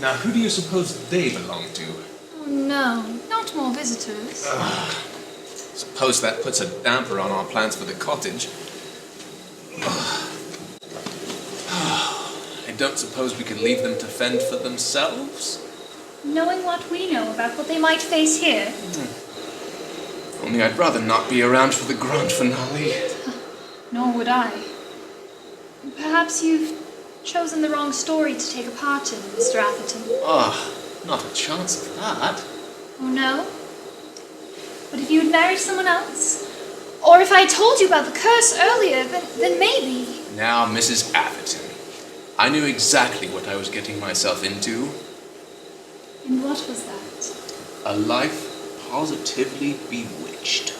Now, who do you suppose they belong to? Oh, no. Not more visitors. Suppose that puts a damper on our plans for the cottage. I don't suppose we can leave them to fend for themselves? Knowing what we know about what they might face here. Only I'd rather not be around for the grand finale. Nor would I. Perhaps you've chosen the wrong story to take a part in, Mr. Atherton. Not a chance of that. Oh, no? But if you had married someone else? Or if I had told you about the curse earlier, then maybe. Now, Mrs. Atherton, I knew exactly what I was getting myself into. And what was that? A life positively bewitched.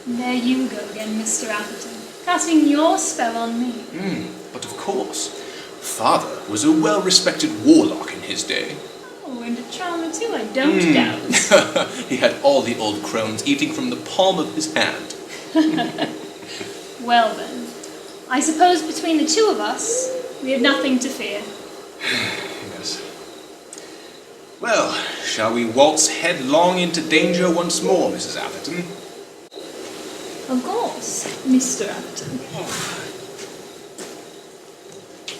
And there you go again, Mr. Atherton, casting your spell on me. But of course, Father was a well-respected warlock in his day. Oh, and a charmer too, I don't doubt. He had all the old crones eating from the palm of his hand. Well then, I suppose between the two of us, we have nothing to fear. Yes. Well, shall we waltz headlong into danger once more, Mrs. Atherton? Of course, Mr. Atherton.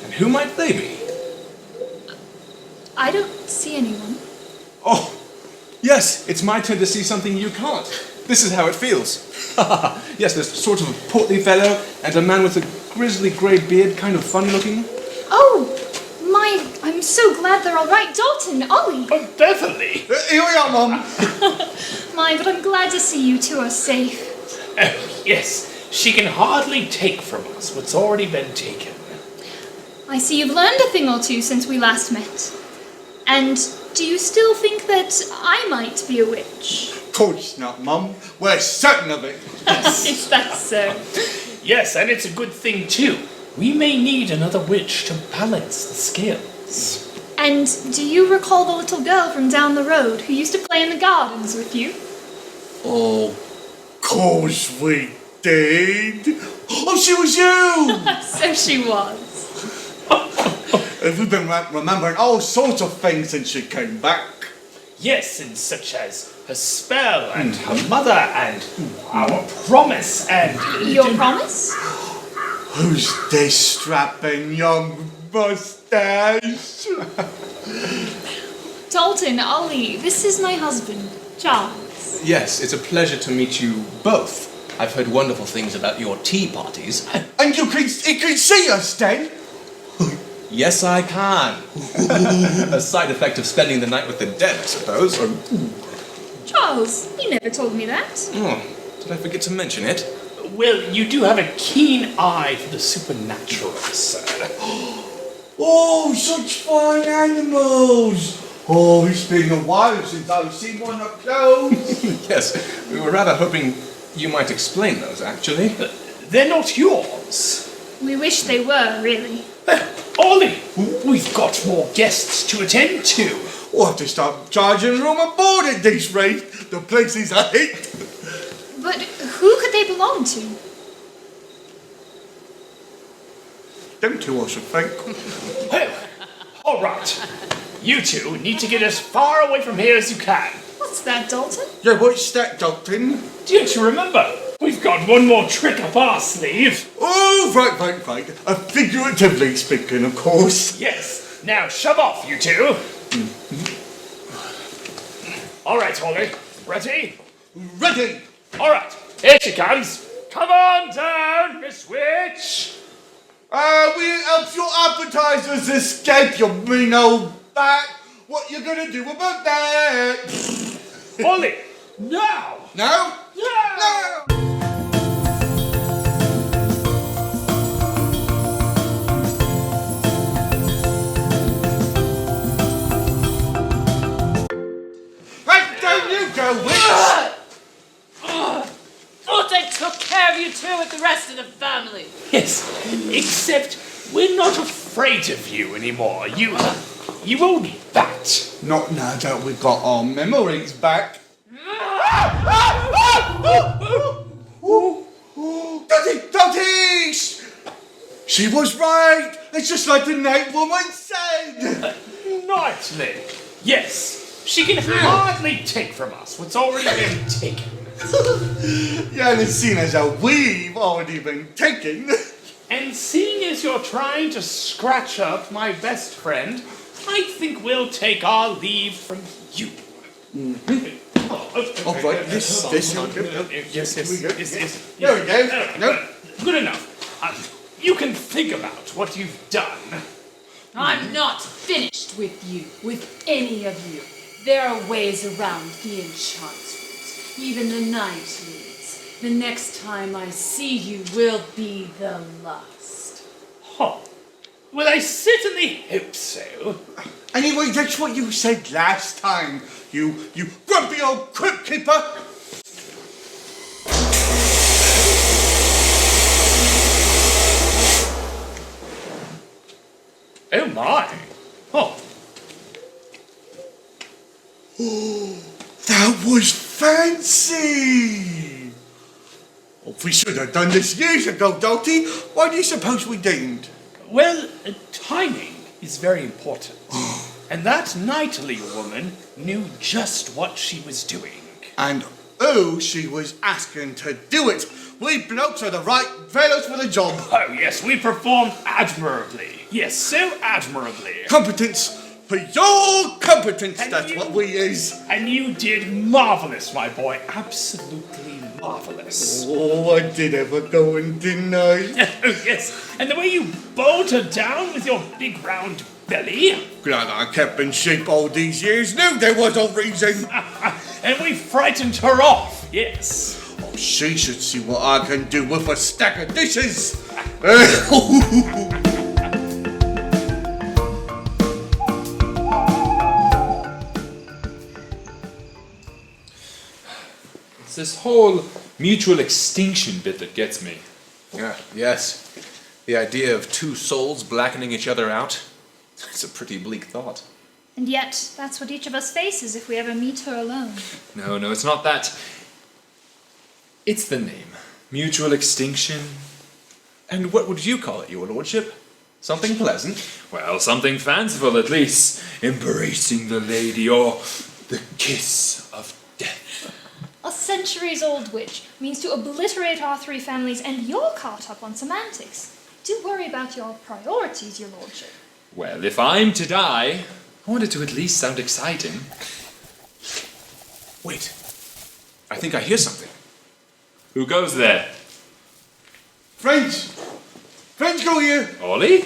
And who might they be? I don't see anyone. Oh, yes, it's my turn to see something you can't. This is how it feels. Yes, there's sort of a portly fellow and a man with a grizzly grey beard, kind of funny-looking. Oh, I'm so glad they're all right. Dalton, Olly. Oh, Beverly! Here we are, Mum. But I'm glad to see you two are safe. Oh, yes, she can hardly take from us what's already been taken. I see you've learned a thing or two since we last met. And do you still think that I might be a witch? Of course not, Mum. We're certain of it. Is that so? Yes, and it's a good thing too. We may need another witch to balance the scales. And do you recall the little girl from down the road who used to play in the gardens with you? Oh, course we did. Oh, she was you! So she was. We've been remembering all sorts of things since she came back. Yes, and such as her spell, and her mother, and our promise, and... Your promise? Who's this strapping young mustache? Dalton, Olly, this is my husband, Charles. Yes, it's a pleasure to meet you both. I've heard wonderful things about your tea parties. And you can see us then? Yes, I can. A side effect of spending the night with the dead, I suppose. Charles, you never told me that. Oh, did I forget to mention it? Well, you do have a keen eye for the supernatural, sir. Oh, such fine animals! Oh, it's been a while since I've seen one up close. Yes, we were rather hoping you might explain those, actually. They're not yours. We wish they were, really. Olly, we've got more guests to attend to. We'll have to start charging room and board at this rate. The place is a hit. But who could they belong to? Them two, I should think. Well, all right. You two need to get as far away from here as you can. What's that, Dalton? Yeah, what's that, Dalton? Don't you remember? We've got one more trick up our sleeve. Oh, right. Figuratively speaking, of course. Yes. Now shove off, you two. All right, Olly. Ready? Ready. All right. Here she comes. Come on down, Miss Witch. We'll help your appetizers escape, you mean old bat. What you gonna do about that? Olly, now. No? Yeah. No! Right down you go, witch! Thought I took care of you two with the rest of the family. Yes, except we're not afraid of you anymore. You old bat. Not now that we've got our memories back. Dotty! She was right! It's just like the night woman said! Rightly. Yes, she can hardly take from us what's already been taken. Yeah, and seeing as how we've already been taken. And seeing as you're trying to scratch up my best friend, I think we'll take our leave from you. All right, this. Yes. There we go. No. Good enough. You can think about what you've done. I'm not finished with you, with any of you. There are ways around the enchantment. Even the night leads. The next time I see you will be the last. Huh. Well, I certainly hope so. Anyway, that's what you said last time. You grumpy old crypt keeper. Oh my. Oh. That was fancy. Oh, we should have done this years ago, Dalton. Why do you suppose we didn't? Well, timing is very important. And that knightly woman knew just what she was doing. And who she was asking to do it. We blokes are the right fellows for the job. Oh, yes, we performed admirably. Yes, so admirably. Competence for your competence, And that's you- what we is. And you did marvelous, my boy. Absolutely marvelous. Oh, I did ever go and didn't I? Oh, yes. And the way you bowled her down with your big round belly. Glad I kept in shape all these years. Knew there was a reason. And we frightened her off. Yes. Oh, she should see what I can do with a stack of dishes. It's this whole mutual extinction bit that gets me. Yes. The idea of two souls blackening each other out. It's a pretty bleak thought. And yet, that's what each of us faces if we ever meet her alone. No, it's not that. It's the name. Mutual extinction. And what would you call it, your lordship? Something pleasant? Well, something fanciful at least. Embracing the lady, or the kiss of death. A centuries-old witch means to obliterate our three families, and you're caught up on semantics. Do worry about your priorities, your lordship. Well, if I'm to die, I want it to at least sound exciting. Wait. I think I hear something. Who goes there? Friends! Friends, go here! Olly?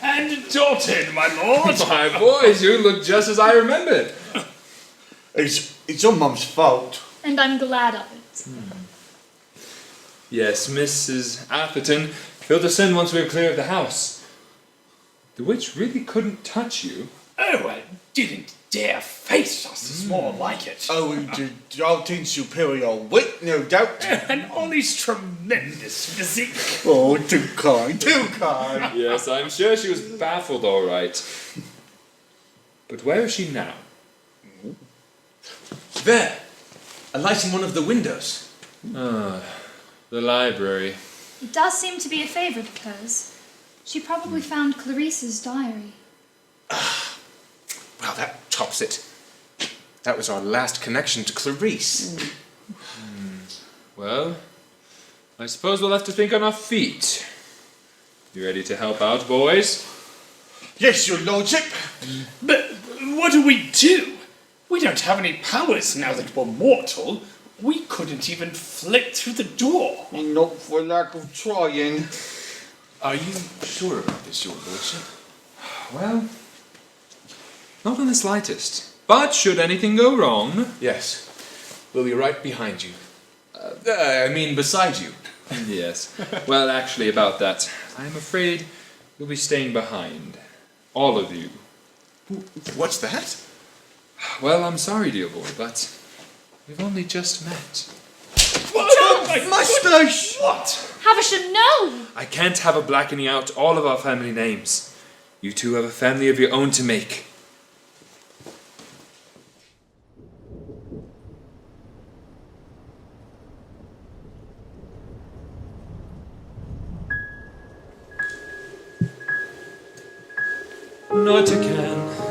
And Dalton, my lord. My boys, you look just as I remembered. It's your mum's fault. And I'm glad of it. Yes, Mrs. Atherton, filled us in once we were clear of the house. The witch really couldn't touch you. Oh, I didn't dare face us. It's more like it. Owing to Dalton's superior wit, no doubt. And Olly's tremendous physique. Oh, too kind, too kind. Yes, I'm sure she was baffled all right. But where is she now? There! A light in one of the windows. The library. It does seem to be a favourite of hers. She probably found Clarice's diary. Well, that tops it. That was our last connection to Clarice. Well, I suppose we'll have to think on our feet. You ready to help out, boys? Yes, your lordship. But what do? We don't have any powers now that we're mortal. We couldn't even flit through the door. Not for lack of trying. Are you sure about this, your lordship? Well, not in the slightest. But should anything go wrong... Yes. We'll be right behind you. I mean, beside you. Yes. Well, actually, about that, I'm afraid you'll be staying behind. All of you. What's that? Well, I'm sorry, dear boy, but we've only just met. Mustache! What? Haversham, no! I can't have a blackening out all of our family names. You two have a family of your own to make. Not again.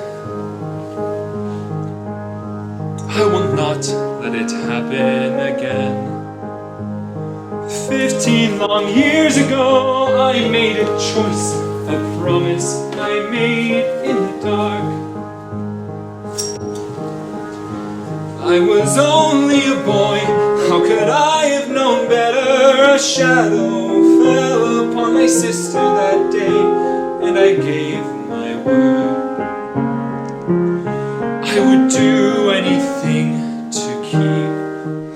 I will not let it happen again. 15 long years ago, I made a choice, a promise I made in the dark. I was only a boy, how could I have known better? A shadow fell upon my sister that day, and I gave my word. I would do anything to keep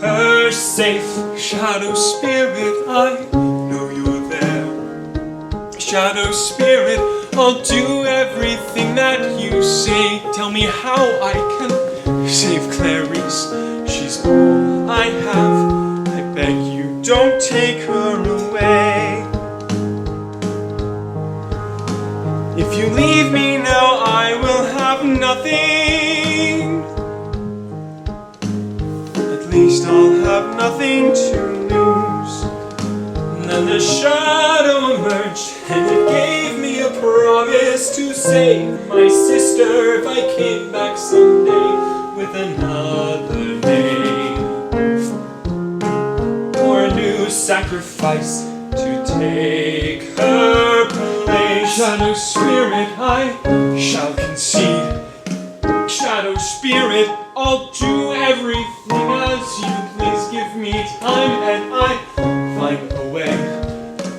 her safe. Shadow spirit, I know you're there. Shadow spirit, I'll do everything that you say. Tell me how I can save Clarice. She's all I have. I beg you, don't take her away. If you leave me now, I will have nothing. At least I'll have nothing to lose. And then the shadow emerged, and it gave me a promise to save my sister if I came back someday with another name, or a new sacrifice to take her place. Shadow spirit, I shall concede. Shadow spirit, I'll do everything as you please. Give me time and I find a way.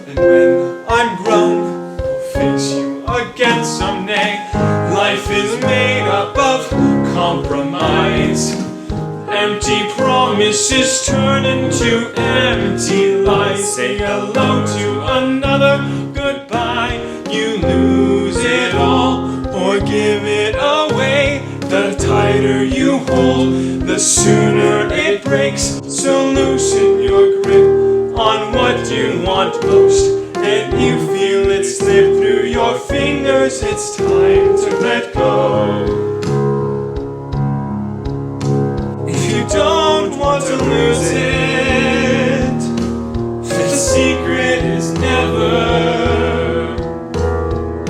And when I'm grown, I'll face you again someday. Life is made up of compromise. Empty promises turn into empty lies. Say hello to another, goodbye. You lose it all or give it away. The tighter you hold, the sooner it breaks. So loosen your grip on what you want most. And you feel it slip through your fingers. It's time to let go. If you don't want to lose it, the secret is never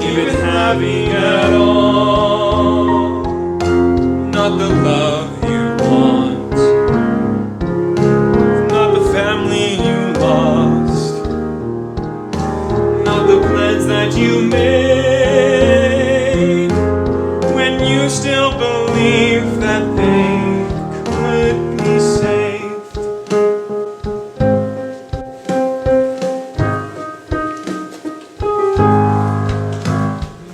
even having at all. Not the love you want, not the family you lost, not the plans that you made when you still believe that they could be saved.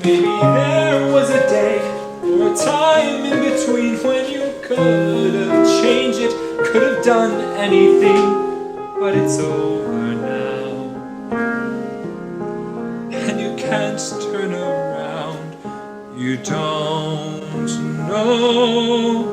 Maybe there was a day or a time in between when you could have changed it, could have done anything, but it's over now. And you can't turn around, you don't know.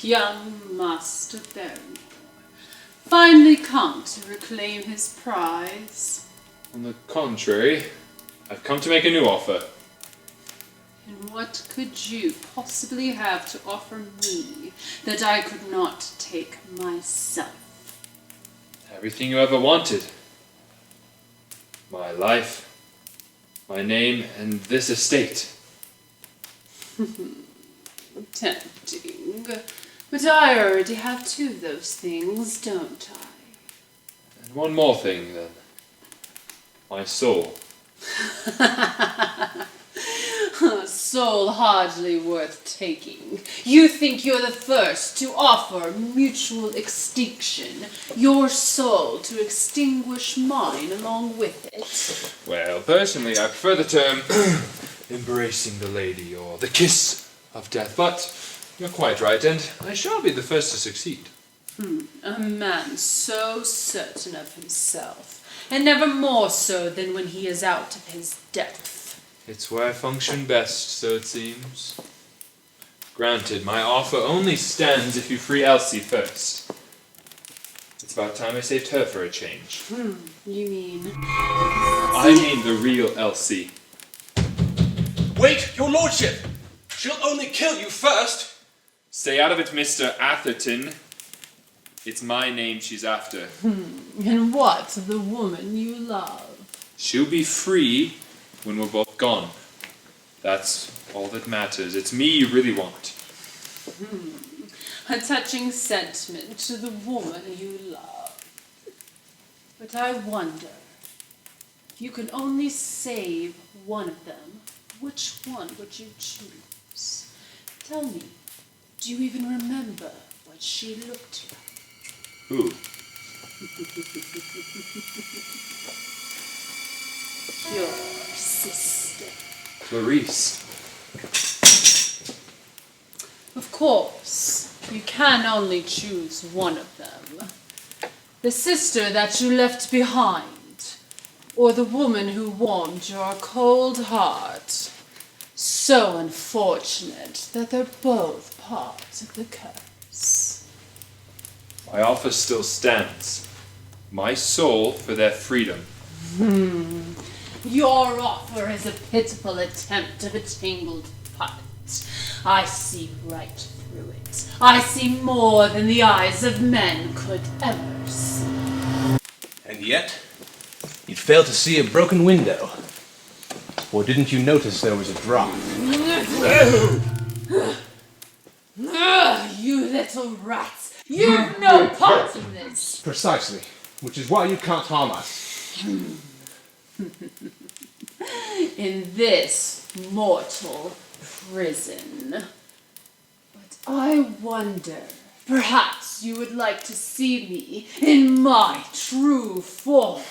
Young Master Barrymore finally come to reclaim his prize. On the contrary, I've come to make a new offer. And what could you possibly have to offer me that I could not take myself? Everything you ever wanted. My life, my name, and this estate. Tempting. But I already have two of those things, don't I? And one more thing, then. My soul. A soul hardly worth taking. You think you're the first to offer mutual extinction, your soul to extinguish mine along with it. Well, personally, I prefer the term embracing the lady or the kiss of death, but you're quite right, and I shall be the first to succeed. A man so certain of himself, and never more so than when he is out of his depth. It's where I function best, so it seems. Granted, my offer only stands if you free Elsie first. It's about time I saved her for a change. You mean? I mean the real Elsie. Wait, your lordship! She'll only kill you first! Stay out of it, Mr. Atherton. It's my name she's after. And what, the woman you love? She'll be free when we're both gone. That's all that matters. It's me you really want. A touching sentiment to the woman you love. But I wonder, if you could only save one of them, which one would you choose? Tell me, do you even remember what she looked like? Who? Your sister. Clarice. Of course, you can only choose one of them. The sister that you left behind, or the woman who warmed your cold heart. So unfortunate that they're both part of the curse. My offer still stands. My soul for their freedom. Your offer is a pitiful attempt of a tangled puppet. I see right through it. I see more than the eyes of men could ever see. And yet, you failed to see a broken window. Or didn't you notice there was a drop? You little rats! You've no part in this! Precisely. Which is why you can't harm us. In this mortal prison. But I wonder, perhaps you would like to see me in my true form.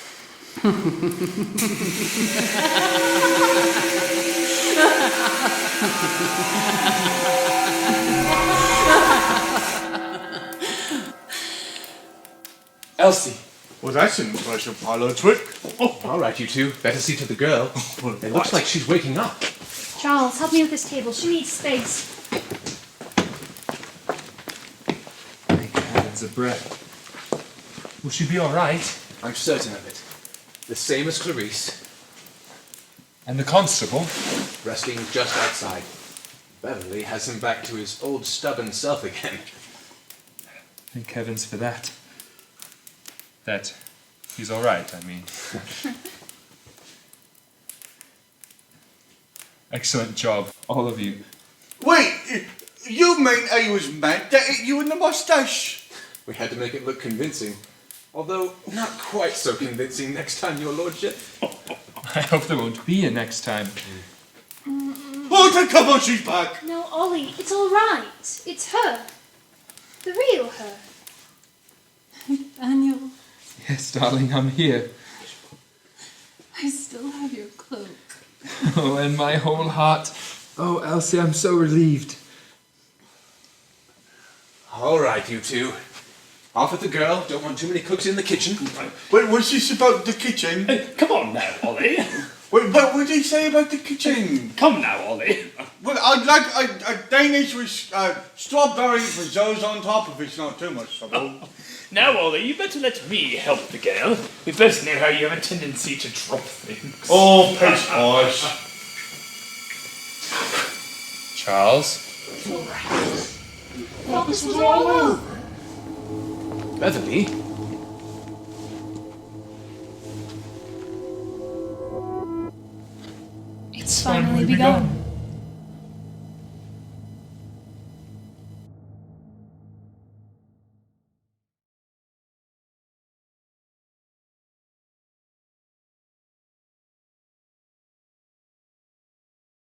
Elsie. Well, that's an impressive parlor trick. Oh, all right, you two. Better see to the girl. It looks like she's waking up. Charles, help me with this table. She needs space. Thank heavens, a breath. Will she be all right? I'm certain of it. The same as Clarice. And the constable? Resting just outside. Beverly has him back to his old stubborn self again. Thank heavens for that. That he's all right, I mean. Excellent job, all of you. Wait, you mean he was mad that hit you in the mustache? We had to make it look convincing. Although, not quite so convincing next time, your lordship. I hope there won't be a next time. Oh, come on, she's back. No, Olly, it's all right. It's her. The real her. Nathaniel, Yes, darling, I'm here. I still have your cloak. Oh, and my whole heart. Oh, Elsie, I'm so relieved. All right, you two. Off with the girl. Don't want too many cooks in the kitchen. Wait, what's this about the kitchen? Come on now, Olly. Wait, what did he say about the kitchen? Come now, Olly. Well, I'd like a Danish with strawberry rissoles on top if it's not too much trouble. Now, Olly, you better let me help the girl. We both know how you have a tendency to drop things. Oh, pace boys. Charles? Thought this was all over. Beverly? It's finally begun.